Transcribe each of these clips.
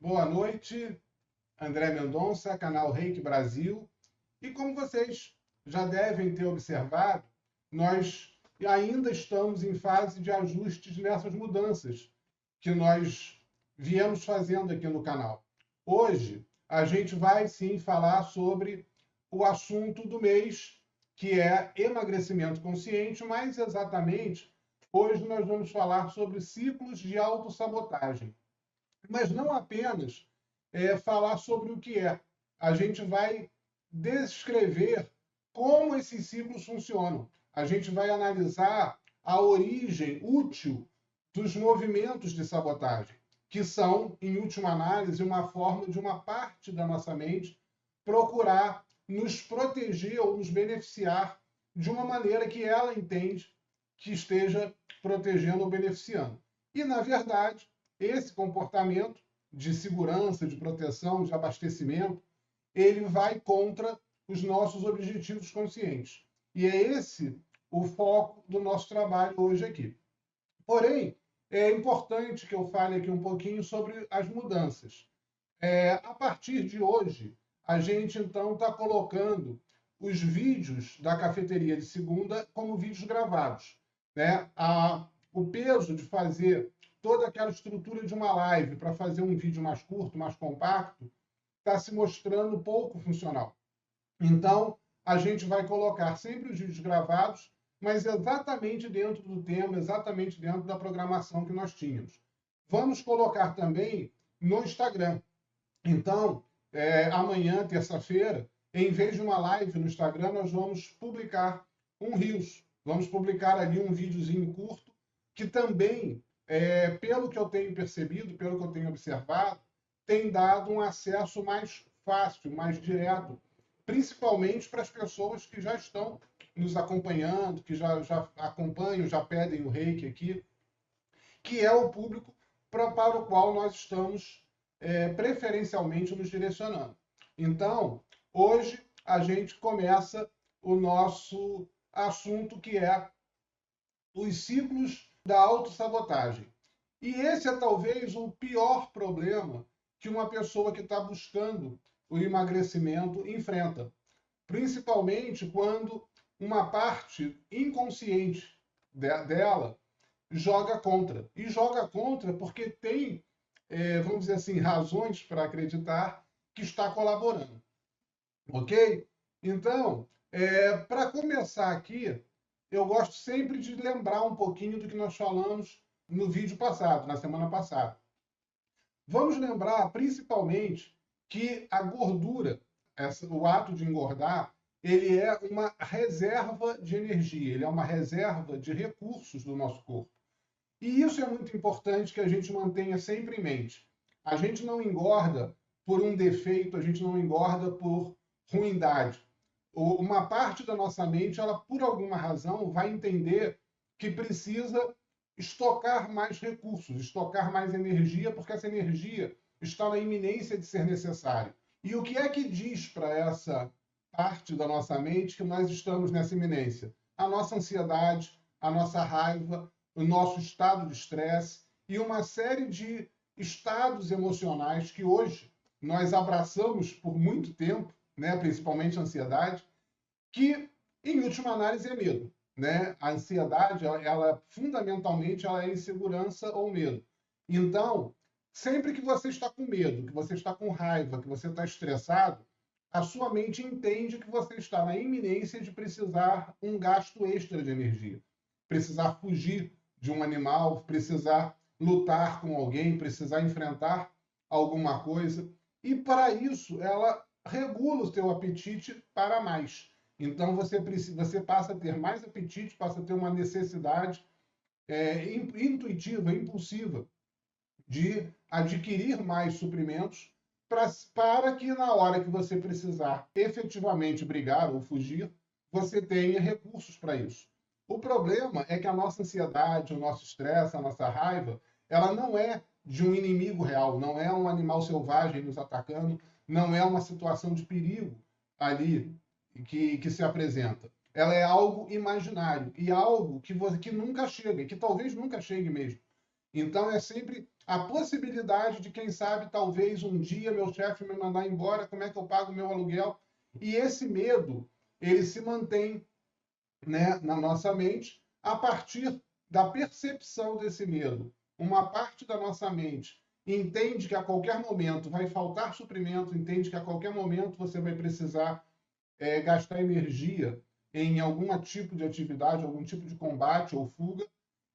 Boa noite, André Mendonça, canal Reiki Brasil. E como vocês já devem ter observado, nós ainda estamos em fase de ajustes nessas mudanças que nós viemos fazendo aqui no canal. Hoje, a gente vai sim falar sobre o assunto do mês, que é emagrecimento consciente, mais exatamente, hoje nós vamos falar sobre ciclos de autossabotagem. Mas não apenas falar sobre o que é. A gente vai descrever como esses ciclos funcionam. A gente vai analisar a origem útil dos movimentos de sabotagem, que são, em última análise, uma forma de uma parte da nossa mente procurar nos proteger ou nos beneficiar de uma maneira que ela entende que esteja protegendo ou beneficiando. E, na verdade, esse comportamento de segurança, de proteção, de abastecimento, ele vai contra os nossos objetivos conscientes. E é esse o foco do nosso trabalho hoje aqui. Porém, é importante que eu fale aqui um pouquinho sobre as mudanças. A partir de hoje, a gente então está colocando os vídeos da cafeteria de segunda como vídeos gravados. Né? O peso de fazer toda aquela estrutura de uma live para fazer um vídeo mais curto, mais compacto, está se mostrando pouco funcional. Então, a gente vai colocar sempre os vídeos gravados, mas exatamente dentro do tema, exatamente dentro da programação que nós tínhamos. Vamos colocar também no Instagram. Então, amanhã, terça-feira, em vez de uma live no Instagram, nós vamos publicar um Reels. Vamos publicar ali um videozinho curto, que também, pelo que eu tenho percebido, pelo que eu tenho observado, tem dado um acesso mais fácil, mais direto, principalmente para as pessoas que já estão nos acompanhando, que já acompanham, já pedem o reiki aqui, que é o público para o qual nós estamos preferencialmente nos direcionando. Então, hoje a gente começa o nosso assunto que é os ciclos da autossabotagem. E esse é talvez o pior problema que uma pessoa que está buscando o emagrecimento enfrenta, principalmente quando uma parte inconsciente dela joga contra. E joga contra porque tem, vamos dizer assim, razões para acreditar que está colaborando. Ok? Então, para começar aqui, eu gosto sempre de lembrar um pouquinho do que nós falamos no vídeo passado, na semana passada. Vamos lembrar, principalmente, que a gordura, o ato de engordar, ele é uma reserva de energia, ele é uma reserva de recursos do nosso corpo. E isso é muito importante que a gente mantenha sempre em mente. A gente não engorda por um defeito, a gente não engorda por ruindade. Uma parte da nossa mente, ela por alguma razão vai entender que precisa estocar mais recursos, estocar mais energia, porque essa energia está na iminência de ser necessária. E o que é que diz para essa parte da nossa mente que nós estamos nessa iminência? A nossa ansiedade, a nossa raiva, o nosso estado de estresse e uma série de estados emocionais que hoje nós abraçamos por muito tempo, né, principalmente a ansiedade, que em última análise é medo. Né? A ansiedade, fundamentalmente, ela é insegurança ou medo. Então, sempre que você está com medo, que você está com raiva, que você está estressado, a sua mente entende que você está na iminência de precisar um gasto extra de energia. Precisar fugir de um animal, precisar lutar com alguém, precisar enfrentar alguma coisa. E para isso, ela regula o seu apetite para mais. Então você passa a ter mais apetite, passa a ter uma necessidade intuitiva, impulsiva, de adquirir mais suprimentos para que na hora que você precisar efetivamente brigar ou fugir, você tenha recursos para isso. O problema é que a nossa ansiedade, o nosso estresse, a nossa raiva, ela não é de um inimigo real, não é um animal selvagem nos atacando, não é uma situação de perigo ali que se apresenta. Ela é algo imaginário e algo que nunca chega, que talvez nunca chegue mesmo. Então, é sempre a possibilidade de, quem sabe, talvez um dia meu chefe me mandar embora, como é que eu pago meu aluguel? E esse medo, ele se mantém, né, na nossa mente a partir da percepção desse medo. Uma parte da nossa mente entende que a qualquer momento vai faltar suprimento, entende que a qualquer momento você vai precisar gastar energia em algum tipo de atividade, algum tipo de combate ou fuga,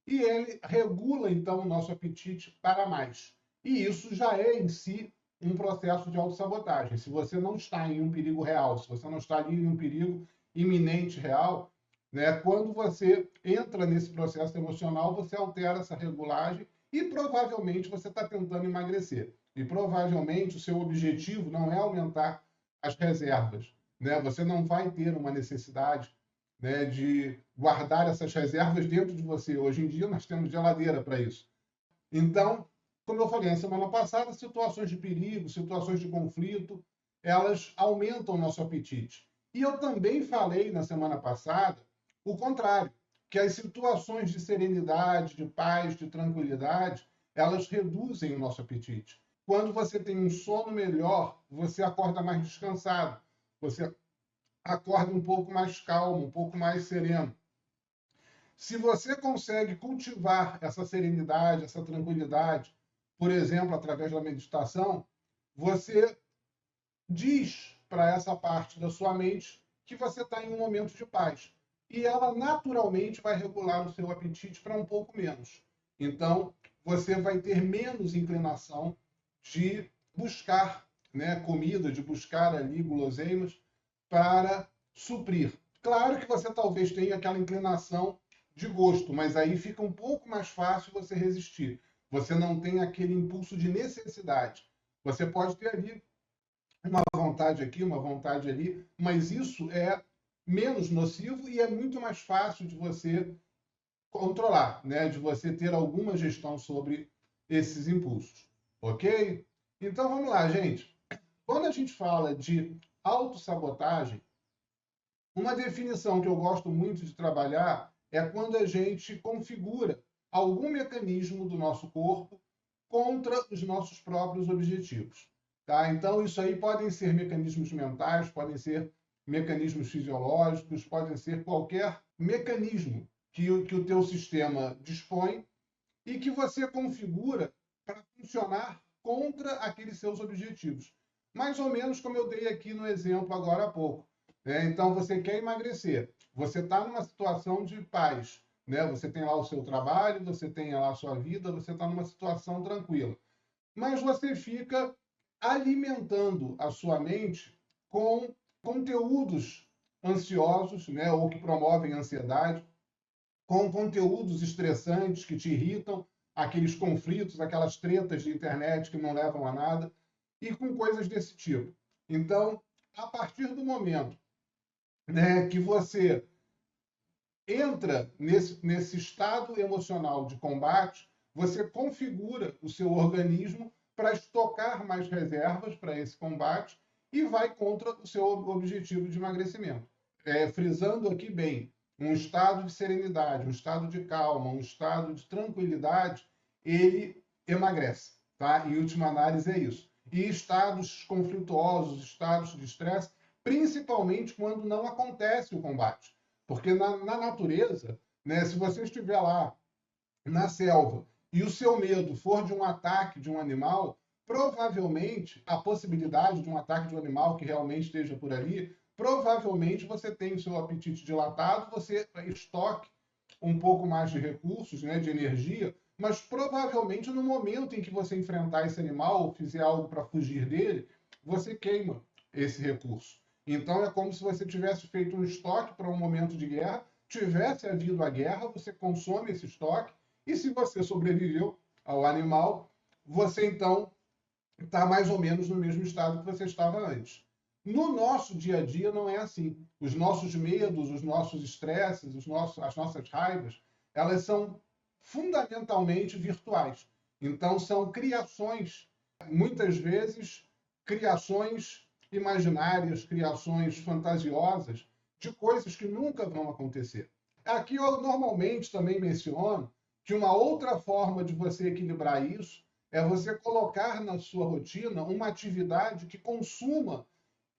e ele regula, então, o nosso apetite para mais. E isso já é, em si, um processo de autossabotagem. Se você não está em um perigo real, se você não está ali em um perigo iminente real, né, quando você entra nesse processo emocional, você altera essa regulagem e provavelmente você está tentando emagrecer. E provavelmente o seu objetivo não é aumentar as reservas. Né? Você não vai ter uma necessidade, né, de guardar essas reservas dentro de você. Hoje em dia nós temos geladeira para isso. Então, como eu falei na semana passada, situações de perigo, situações de conflito, elas aumentam o nosso apetite. E eu também falei na semana passada o contrário, que as situações de serenidade, de paz, de tranquilidade, elas reduzem o nosso apetite. Quando você tem um sono melhor, você acorda mais descansado, você acorda um pouco mais calmo, um pouco mais sereno. Se você consegue cultivar essa serenidade, essa tranquilidade, por exemplo, através da meditação, você diz para essa parte da sua mente que você está em um momento de paz. E ela naturalmente vai regular o seu apetite para um pouco menos. Então, você vai ter menos inclinação de buscar, né, comida, de buscar ali guloseimas para suprir. Claro que você talvez tenha aquela inclinação de gosto, mas aí fica um pouco mais fácil você resistir. Você não tem aquele impulso de necessidade. Você pode ter ali uma vontade aqui, uma vontade ali, mas isso é menos nocivo e é muito mais fácil de você controlar, né? De você ter alguma gestão sobre esses impulsos, ok? Então vamos lá, gente. Quando a gente fala de autossabotagem, uma definição que eu gosto muito de trabalhar é quando a gente configura algum mecanismo do nosso corpo contra os nossos próprios objetivos. Tá? Então, isso aí podem ser mecanismos mentais, podem ser mecanismos fisiológicos, podem ser qualquer mecanismo que o teu sistema dispõe e que você configura para funcionar contra aqueles seus objetivos. Mais ou menos como eu dei aqui no exemplo agora há pouco. Né? Então, você quer emagrecer, você está numa situação de paz, né? Você tem lá o seu trabalho, você tem lá a sua vida, você está numa situação tranquila. Mas você fica alimentando a sua mente com conteúdos ansiosos, né? Ou que promovem ansiedade, com conteúdos estressantes que te irritam, aqueles conflitos, aquelas tretas de internet que não levam a nada, e com coisas desse tipo. Então, a partir do momento, né, que você entra nesse estado emocional de combate, você configura o seu organismo para estocar mais reservas para esse combate e vai contra o seu objetivo de emagrecimento. Frisando aqui bem, um estado de serenidade, um estado de calma, um estado de tranquilidade, ele emagrece. Tá? Em última análise é isso. E estados conflituosos, estados de estresse, principalmente quando não acontece o combate. Porque na natureza, né, se você estiver lá na selva e o seu medo for de um ataque de um animal, provavelmente a possibilidade de um ataque de um animal que realmente esteja por ali, provavelmente você tem o seu apetite dilatado, você estoque um pouco mais de recursos, né, de energia, mas provavelmente no momento em que você enfrentar esse animal ou fizer algo para fugir dele, você queima esse recurso. Então é como se você tivesse feito um estoque para um momento de guerra, tivesse havido a guerra, você consome esse estoque, e se você sobreviveu ao animal, você então está mais ou menos no mesmo estado que você estava antes. No nosso dia a dia não é assim. Os nossos medos, os nossos estresses, as nossas raivas, elas são fundamentalmente virtuais. Então são criações, muitas vezes criações imaginárias, criações fantasiosas de coisas que nunca vão acontecer. Aqui eu normalmente também menciono que uma outra forma de você equilibrar isso é você colocar na sua rotina uma atividade que consuma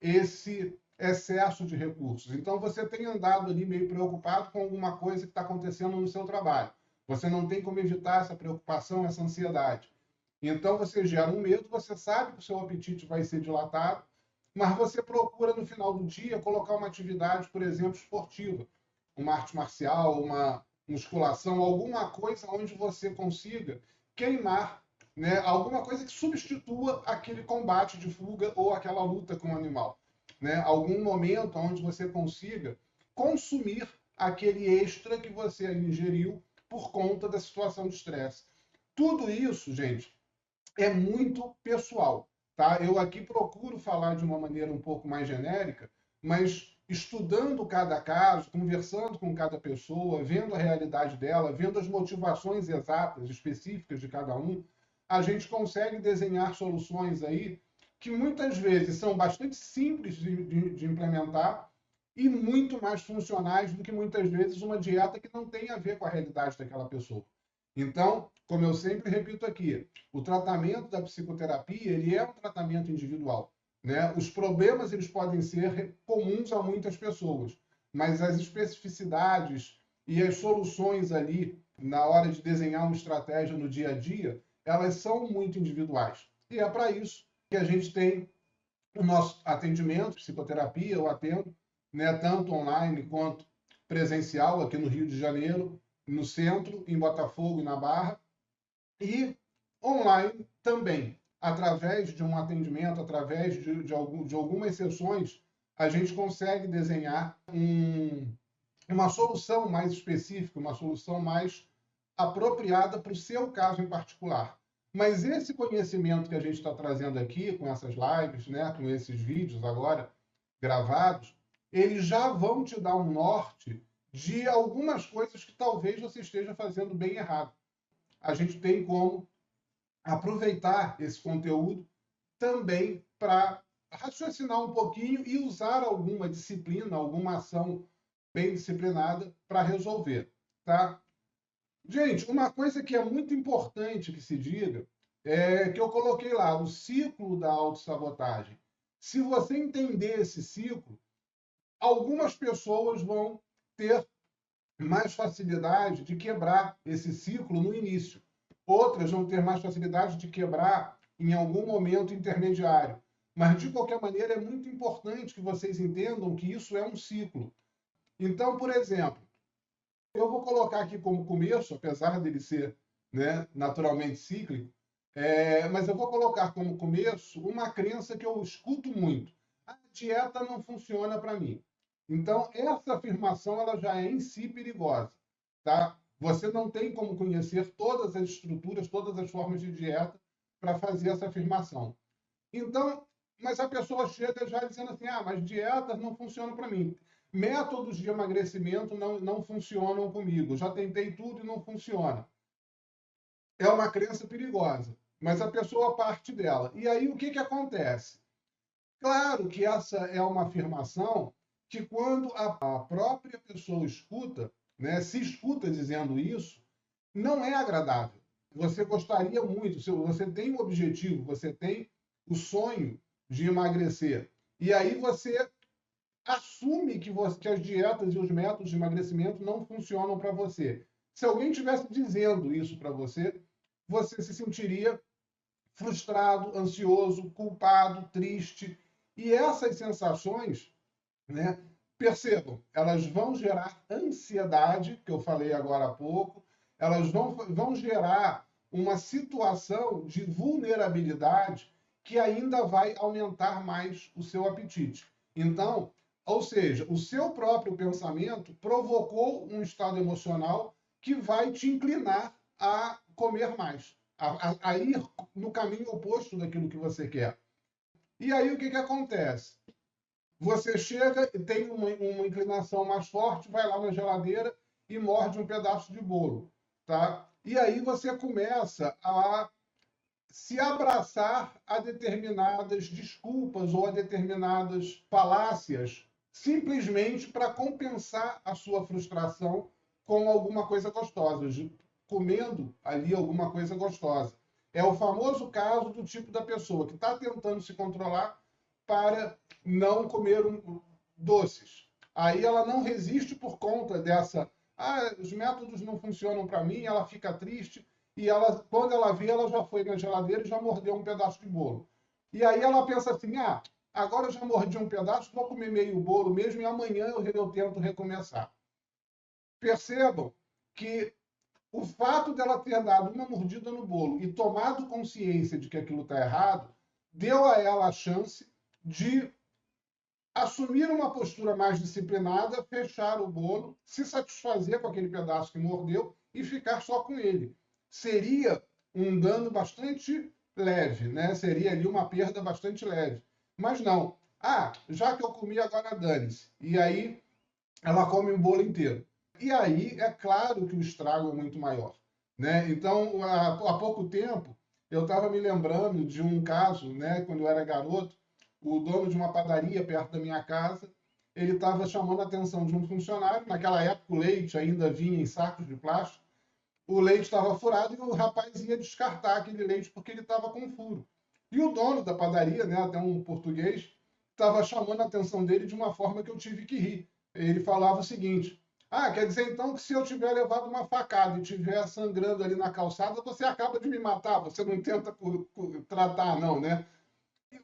esse excesso de recursos. Então, você tem andado ali meio preocupado com alguma coisa que está acontecendo no seu trabalho. Você não tem como evitar essa preocupação, essa ansiedade. Então, você gera um medo, você sabe que o seu apetite vai ser dilatado, mas você procura, no final do dia, colocar uma atividade, por exemplo, esportiva, uma arte marcial, uma musculação, alguma coisa onde você consiga queimar, né, alguma coisa que substitua aquele combate de fuga ou aquela luta com o animal. Né? Algum momento onde você consiga consumir aquele extra que você ingeriu por conta da situação de estresse. Tudo isso, gente, é muito pessoal. Tá? Eu aqui procuro falar de uma maneira um pouco mais genérica, mas estudando cada caso, conversando com cada pessoa, vendo a realidade dela, vendo as motivações exatas, específicas de cada um, a gente consegue desenhar soluções aí que muitas vezes são bastante simples de implementar e muito mais funcionais do que muitas vezes uma dieta que não tem a ver com a realidade daquela pessoa. Então, como eu sempre repito aqui, o tratamento da psicoterapia ele é um tratamento individual. Né? Os problemas eles podem ser comuns a muitas pessoas, mas as especificidades e as soluções ali, na hora de desenhar uma estratégia no dia a dia, elas são muito individuais. E é para isso que a gente tem o nosso atendimento, psicoterapia, eu atendo, né, tanto online quanto presencial, aqui no Rio de Janeiro, no centro, em Botafogo e na Barra, e online também. Através de um atendimento, através de algumas sessões, a gente consegue desenhar uma solução mais específica, uma solução mais apropriada para o seu caso em particular. Mas esse conhecimento que a gente está trazendo aqui, com essas lives, né, com esses vídeos agora gravados, eles já vão te dar um norte de algumas coisas que talvez você esteja fazendo bem errado. A gente tem como aproveitar esse conteúdo também para raciocinar um pouquinho e usar alguma disciplina, alguma ação bem disciplinada para resolver, tá? Gente, uma coisa que é muito importante que se diga é que eu coloquei lá, o ciclo da autossabotagem. Se você entender esse ciclo, algumas pessoas vão ter mais facilidade de quebrar esse ciclo no início. Outras vão ter mais facilidade de quebrar em algum momento intermediário. Mas, de qualquer maneira, é muito importante que vocês entendam que isso é um ciclo. Então, por exemplo, eu vou colocar aqui como começo, apesar dele ser, né, naturalmente cíclico, mas eu vou colocar como começo uma crença que eu escuto muito. A dieta não funciona para mim. Então, essa afirmação ela já é em si perigosa. Tá? Você não tem como conhecer todas as estruturas, todas as formas de dieta para fazer essa afirmação. Então, mas a pessoa chega já dizendo assim, mas dietas não funcionam para mim. Métodos de emagrecimento não funcionam comigo. Já tentei tudo e não funciona. É uma crença perigosa, mas a pessoa parte dela. E aí o que acontece? Claro que essa é uma afirmação que quando a própria pessoa escuta, né, se escuta dizendo isso, não é agradável. Você gostaria muito, você tem um objetivo, você tem o sonho de emagrecer. E aí você assume que as dietas e os métodos de emagrecimento não funcionam para você. Se alguém estivesse dizendo isso para você, você se sentiria frustrado, ansioso, culpado, triste. E essas sensações, né, percebam, elas vão gerar ansiedade, que eu falei agora há pouco, elas vão gerar uma situação de vulnerabilidade que ainda vai aumentar mais o seu apetite. Então, ou seja, o seu próprio pensamento provocou um estado emocional que vai te inclinar a comer mais, a ir no caminho oposto daquilo que você quer. E aí o que acontece? Você chega e tem uma inclinação mais forte, vai lá na geladeira e morde um pedaço de bolo. Tá? E aí você começa a se abraçar a determinadas desculpas ou a determinadas falácias, simplesmente para compensar a sua frustração com alguma coisa gostosa, comendo ali alguma coisa gostosa. É o famoso caso do tipo da pessoa que está tentando se controlar para não comer doces. Aí ela não resiste por conta dessa. Ah, os métodos não funcionam para mim, ela fica triste e ela, quando ela vê, ela já foi na geladeira e já mordeu um pedaço de bolo. E aí ela pensa assim: ah, agora eu já mordi um pedaço, vou comer meio bolo mesmo e amanhã eu tento recomeçar. Percebam que o fato dela ter dado uma mordida no bolo e tomado consciência de que aquilo está errado, deu a ela a chance de assumir uma postura mais disciplinada, fechar o bolo, se satisfazer com aquele pedaço que mordeu e ficar só com ele. Seria um dano bastante leve, né? Seria ali uma perda bastante leve. Mas não. Ah, já que eu comi, agora dane-se. E aí ela come o bolo inteiro. E aí é claro que o estrago é muito maior, né? Então, há pouco tempo, eu estava me lembrando de um caso, né? Quando eu era garoto, o dono de uma padaria perto da minha casa, ele estava chamando a atenção de um funcionário. Naquela época, o leite ainda vinha em sacos de plástico. O leite estava furado e o rapaz ia descartar aquele leite porque ele estava com furo. E o dono da padaria, né, até um português, estava chamando a atenção dele de uma forma que eu tive que rir. Ele falava o seguinte: ah, quer dizer então que se eu tiver levado uma facada e estiver sangrando ali na calçada, você acaba de me matar, você não tenta tratar, não, né?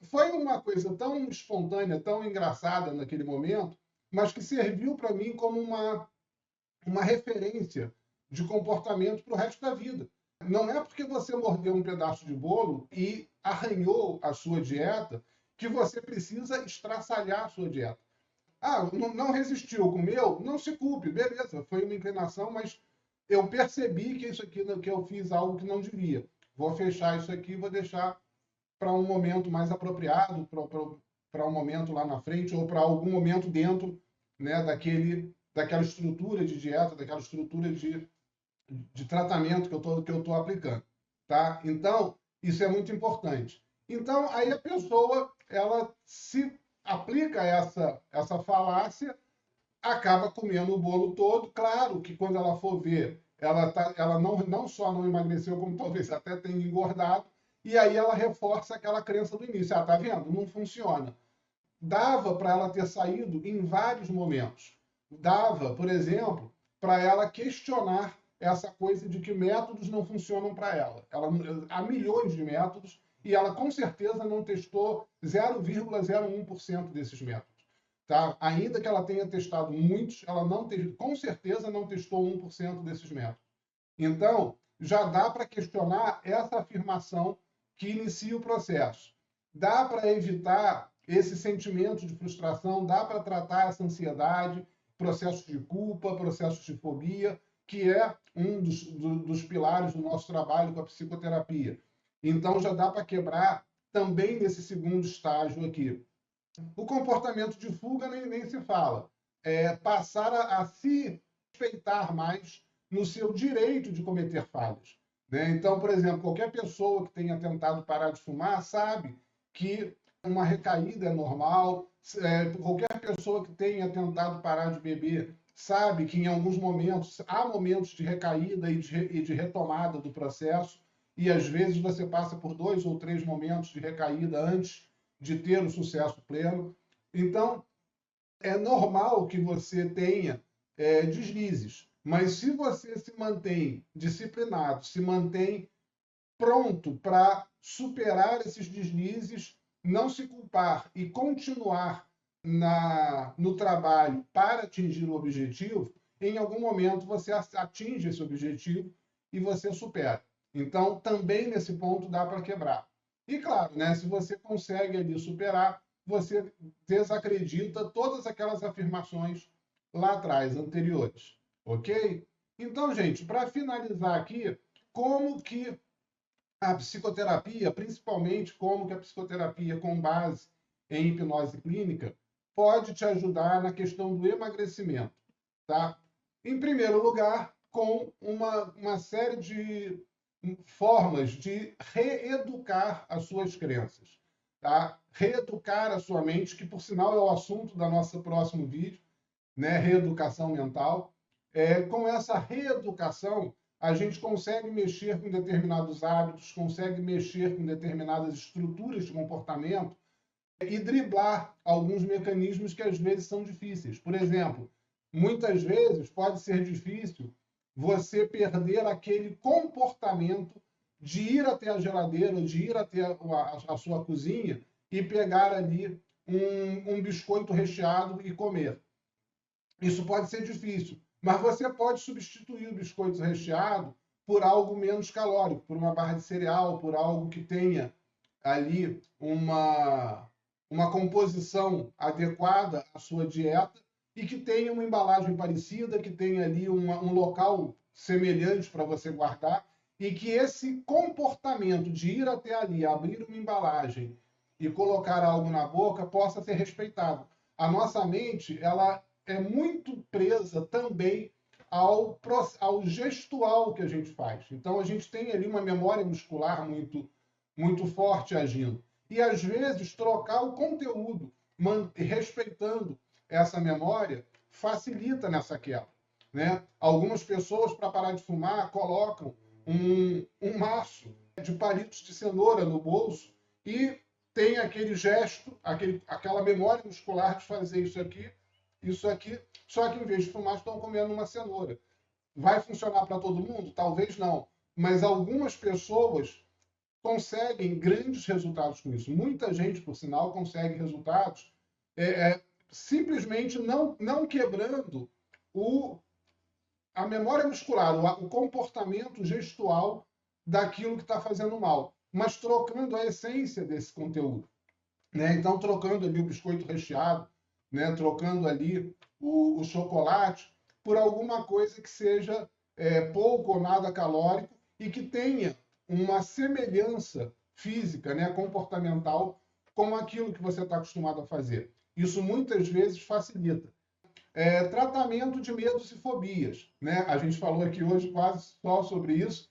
Foi uma coisa tão espontânea, tão engraçada naquele momento, mas que serviu para mim como uma referência de comportamento para o resto da vida. Não é porque você mordeu um pedaço de bolo e arranhou a sua dieta que você precisa estraçalhar a sua dieta. Ah, não resistiu, comeu? Não se culpe, beleza, foi uma inclinação, mas eu percebi que isso aqui, que eu fiz algo que não devia. Vou fechar isso aqui, vou deixar para um momento mais apropriado, para um momento lá na frente, ou para algum momento dentro, né, daquela estrutura de dieta, daquela estrutura de tratamento que eu estou aplicando. Tá? Então, isso é muito importante. Então, aí a pessoa, ela se aplica essa falácia, acaba comendo o bolo todo. Claro que quando ela for ver, ela não só não emagreceu, como talvez até tenha engordado, e aí ela reforça aquela crença do início. Ah, tá vendo? Não funciona. Dava para ela ter saído em vários momentos. Dava, por exemplo, para ela questionar essa coisa de que métodos não funcionam para ela. Há milhões de métodos e ela com certeza não testou 0,01% desses métodos. Tá? Ainda que ela tenha testado muitos, ela com certeza não testou 1% desses métodos. Então, já dá para questionar essa afirmação que inicia o processo. Dá para evitar esse sentimento de frustração, dá para tratar essa ansiedade, processos de culpa, processos de fobia, que é um dos pilares do nosso trabalho com a psicoterapia. Então, já dá para quebrar também nesse segundo estágio aqui. O comportamento de fuga nem se fala. É passar a se respeitar mais no seu direito de cometer falhas. Né? Então, por exemplo, qualquer pessoa que tenha tentado parar de fumar sabe que uma recaída é normal. Qualquer pessoa que tenha tentado parar de beber sabe que em alguns momentos há momentos de recaída e de retomada do processo, e às vezes você passa por 2 ou 3 momentos de recaída antes de ter o sucesso pleno. Então, é normal que você tenha deslizes, mas se você se mantém disciplinado, se mantém pronto para superar esses deslizes, não se culpar e continuar no trabalho para atingir o objetivo, em algum momento você atinge esse objetivo e você supera. Então, também nesse ponto dá para quebrar. E claro, né, se você consegue ali superar, você desacredita todas aquelas afirmações lá atrás, anteriores. Ok? Então, gente, para finalizar aqui, como que a psicoterapia, principalmente como que a psicoterapia com base em hipnose clínica, pode te ajudar na questão do emagrecimento. Tá? Em primeiro lugar, com uma série de formas de reeducar as suas crenças. Tá? Reeducar a sua mente, que por sinal é o assunto da nossa próximo vídeo, né? Reeducação mental. Com essa reeducação, a gente consegue mexer com determinados hábitos, consegue mexer com determinadas estruturas de comportamento e driblar alguns mecanismos que às vezes são difíceis. Por exemplo, muitas vezes pode ser difícil você perder aquele comportamento de ir até a geladeira, de ir até a sua cozinha e pegar ali um biscoito recheado e comer. Isso pode ser difícil, mas você pode substituir o biscoito recheado por algo menos calórico, por uma barra de cereal, por algo que tenha ali uma composição adequada à sua dieta e que tenha uma embalagem parecida, que tenha ali um local semelhante para você guardar e que esse comportamento de ir até ali, abrir uma embalagem e colocar algo na boca possa ser respeitado. A nossa mente, ela é muito presa também ao gestual que a gente faz. Então, a gente tem ali uma memória muscular muito forte agindo. E, às vezes, trocar o conteúdo, respeitando essa memória, facilita nessa quebra. Né? Algumas pessoas, para parar de fumar, colocam um maço de palitos de cenoura no bolso e tem aquele gesto, aquela memória muscular de fazer isso aqui, só que em vez de fumar estão comendo uma cenoura. Vai funcionar para todo mundo? Talvez não. Mas algumas pessoas conseguem grandes resultados com isso. Muita gente, por sinal, consegue resultados simplesmente não quebrando a memória muscular, o comportamento gestual daquilo que está fazendo mal, mas trocando a essência desse conteúdo. Né? Então, trocando ali o biscoito recheado, né? Trocando ali o chocolate por alguma coisa que seja pouco ou nada calórico e que tenha uma semelhança física, né? Comportamental com aquilo que você está acostumado a fazer. Isso muitas vezes facilita. Tratamento de medos e fobias. Né? A gente falou aqui hoje quase só sobre isso,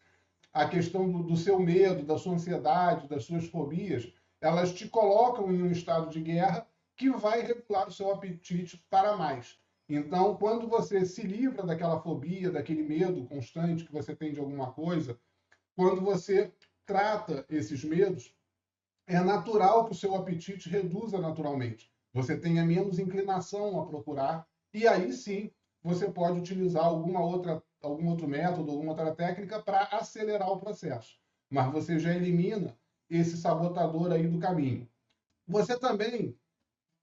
a questão do seu medo, da sua ansiedade, das suas fobias, elas te colocam em um estado de guerra que vai regular o seu apetite para mais. Então, quando você se livra daquela fobia, daquele medo constante que você tem de alguma coisa, quando você trata esses medos, é natural que o seu apetite reduza naturalmente. Você tenha menos inclinação a procurar, e aí sim você pode utilizar algum outro método, alguma outra técnica para acelerar o processo. Mas você já elimina esse sabotador aí do caminho. Você também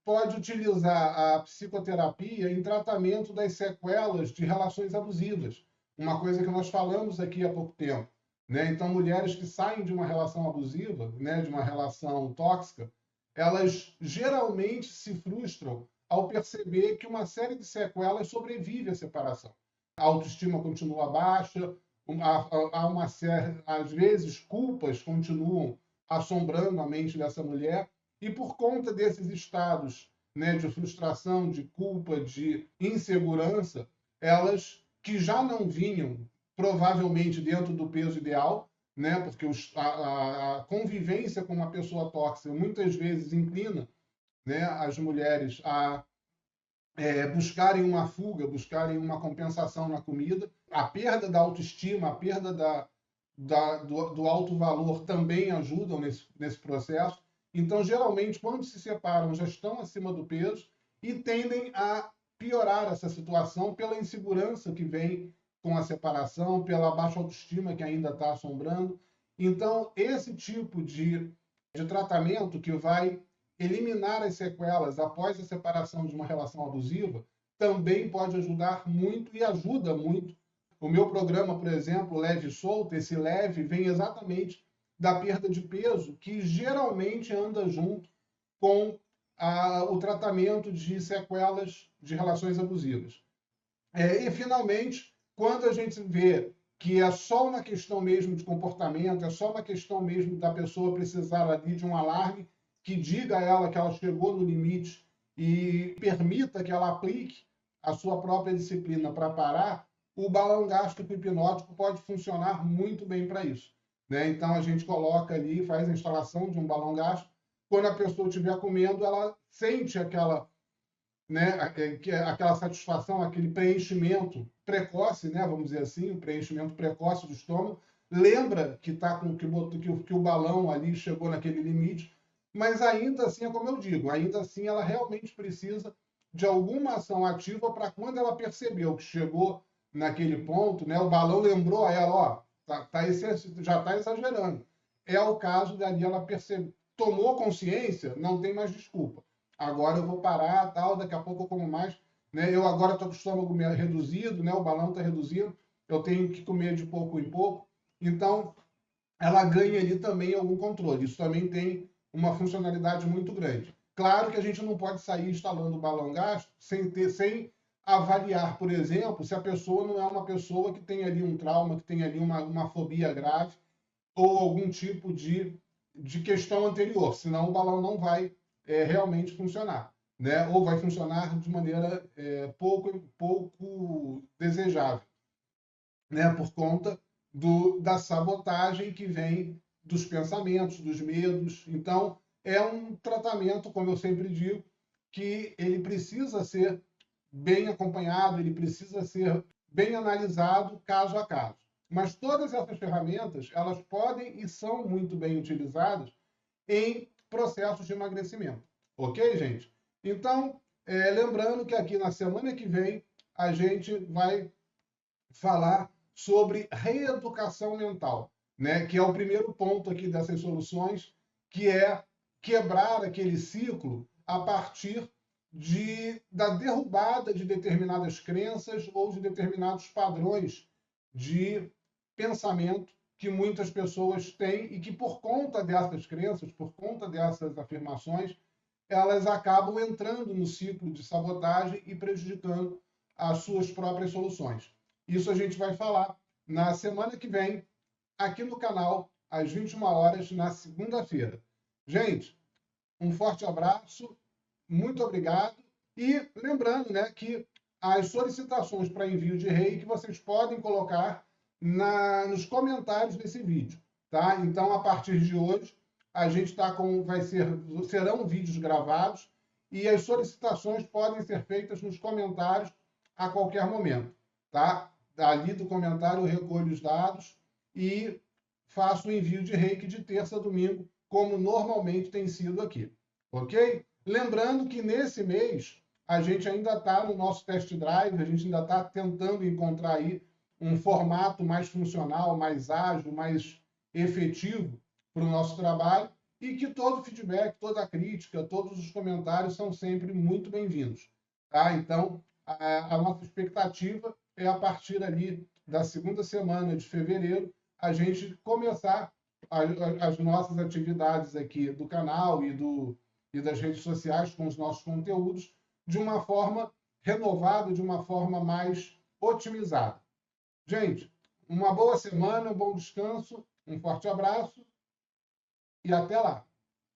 pode utilizar a psicoterapia em tratamento das sequelas de relações abusivas, uma coisa que nós falamos aqui há pouco tempo. Né? Então, mulheres que saem de uma relação abusiva, né, de uma relação tóxica, elas geralmente se frustram ao perceber que uma série de sequelas sobrevive à separação. A autoestima continua baixa, há uma série, às vezes, culpas continuam assombrando a mente dessa mulher, e por conta desses estados, né, de frustração, de culpa, de insegurança, elas que já não vinham provavelmente dentro do peso ideal, né, porque a convivência com uma pessoa tóxica muitas vezes inclina, né, as mulheres a buscarem uma fuga, buscarem uma compensação na comida. A perda da autoestima, a perda do alto valor também ajudam nesse processo. Então, geralmente, quando se separam, já estão acima do peso e tendem a piorar essa situação pela insegurança que vem com a separação, pela baixa autoestima que ainda está assombrando. Então, esse tipo de tratamento que vai eliminar as sequelas após a separação de uma relação abusiva também pode ajudar muito e ajuda muito. O meu programa, por exemplo, Leve e Solto, esse leve vem exatamente da perda de peso, que geralmente anda junto com o tratamento de sequelas de relações abusivas. E, finalmente, quando a gente vê que é só uma questão mesmo de comportamento, é só uma questão mesmo da pessoa precisar ali de um alarme que diga a ela que ela chegou no limite e permita que ela aplique a sua própria disciplina para parar, o balão gástrico hipnótico pode funcionar muito bem para isso. Né? Então, a gente coloca ali, faz a instalação de um balão gástrico. Quando a pessoa estiver comendo, ela sente né, aquela satisfação, aquele preenchimento precoce, né, vamos dizer assim, o preenchimento precoce do estômago, lembra que tá com que o balão ali chegou naquele limite, mas ainda assim é como eu digo, ainda assim ela realmente precisa de alguma ação ativa para quando ela percebeu que chegou naquele ponto, né, o balão lembrou a ela, ó, já está exagerando. É o caso dali ela tomou consciência, não tem mais desculpa. Agora eu vou parar, tal, daqui a pouco eu como mais. Né? Eu agora estou com o estômago reduzido, né? O balão está reduzido, eu tenho que comer de pouco em pouco. Então, ela ganha ali também algum controle. Isso também tem uma funcionalidade muito grande. Claro que a gente não pode sair instalando o balão gástrico sem avaliar, por exemplo, se a pessoa não é uma pessoa que tem ali um trauma, que tem ali uma fobia grave ou algum tipo de questão anterior, senão o balão não vai realmente funcionar, né? Ou vai funcionar de maneira pouco desejável, né? Por conta da sabotagem que vem dos pensamentos, dos medos. Então, é um tratamento, como eu sempre digo, que ele precisa ser bem acompanhado, ele precisa ser bem analisado caso a caso. Mas todas essas ferramentas, elas podem e são muito bem utilizadas em processos de emagrecimento. Ok, gente? Então, lembrando que aqui na semana que vem a gente vai falar sobre reeducação mental, né? Que é o primeiro ponto aqui dessas soluções, que é quebrar aquele ciclo a partir da derrubada de determinadas crenças ou de determinados padrões de pensamento que muitas pessoas têm e que, por conta dessas crenças, por conta dessas afirmações, elas acabam entrando no ciclo de sabotagem e prejudicando as suas próprias soluções. Isso a gente vai falar na semana que vem, aqui no canal, às 21 horas, na segunda-feira. Gente, um forte abraço, muito obrigado. E lembrando, né, que as solicitações para envio de reiki vocês podem colocar nos comentários desse vídeo, tá? Então, a partir de hoje, a gente está com, serão vídeos gravados e as solicitações podem ser feitas nos comentários a qualquer momento, tá? Ali do comentário eu recolho os dados e faço o envio de reiki de terça a domingo, como normalmente tem sido aqui, ok? Lembrando que nesse mês a gente ainda está no nosso test drive, a gente ainda está tentando encontrar aí um formato mais funcional, mais ágil, mais efetivo para o nosso trabalho e que todo feedback, toda crítica, todos os comentários são sempre muito bem-vindos. Tá? Então, a nossa expectativa é, a partir ali da segunda semana de fevereiro, a gente começar as nossas atividades aqui do canal e das redes sociais com os nossos conteúdos de uma forma renovada, de uma forma mais otimizada. Gente, uma boa semana, um bom descanso, um forte abraço e até lá!